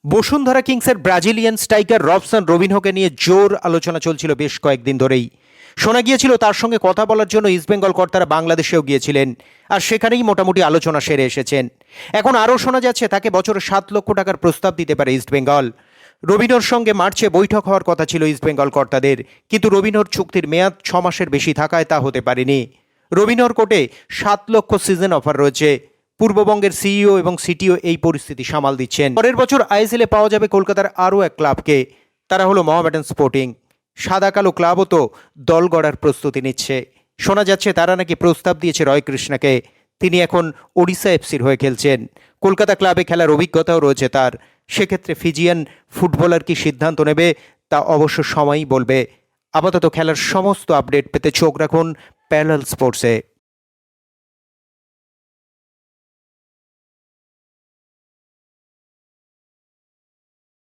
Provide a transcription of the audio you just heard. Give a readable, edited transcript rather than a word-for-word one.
বসুন্ধরা কিংসের Brazilian striker Robson রবিনহোকে নিয়ে জোর আলোচনা চলছিল বেশ কয়েকদিন ধরেই। শোনা গিয়েছিল তার সঙ্গে কথা বলার জন্য ইস্টবেঙ্গল কর্তারা বাংলাদেশেও গিয়েছিলেন, আর সেখানেই মোটামুটি আলোচনা সেরে এসেছেন। এখন আরও শোনা যাচ্ছে তাকে বছরে 7 লক্ষ টাকার প্রস্তাব দিতে পারে ইস্টবেঙ্গল। রবিনহোর সঙ্গে মার্চে বৈঠক হওয়ার কথা ছিল ইস্টবেঙ্গল কর্তাদের, কিন্তু রবিনহোর চুক্তির মেয়াদ 6 মাসের বেশি থাকায় তা হতে পারেনি। রবিনহোর কোর্টে 7 লক্ষ সিজন অফার রয়েছে। পূর্ববঙ্গের সিইও এবং সিটিও এই পরিস্থিতি সামাল দিচ্ছেন। পরের বছর আইএসএলে পাওয়া যাবে কলকাতার আরও এক ক্লাবকে, তারা হলো মোহামেডান স্পোর্টিং। সাদা কালো ক্লাবও তো দল গড়ার প্রস্তুতি নিচ্ছে। শোনা যাচ্ছে তারা নাকি প্রস্তাব দিয়েছে রয় কৃষ্ণাকে। তিনি এখন ওড়িশা এফসির হয়ে খেলছেন। কলকাতা ক্লাবে খেলার অভিজ্ঞতাও রয়েছে তার। সেক্ষেত্রে ফিজিয়ান ফুটবলার কি সিদ্ধান্ত নেবে তা অবশ্য সময়ই বলবে। আপাতত খেলার সমস্ত আপডেট পেতে চোখ রাখুন প্যারালাল স্পোর্টসে।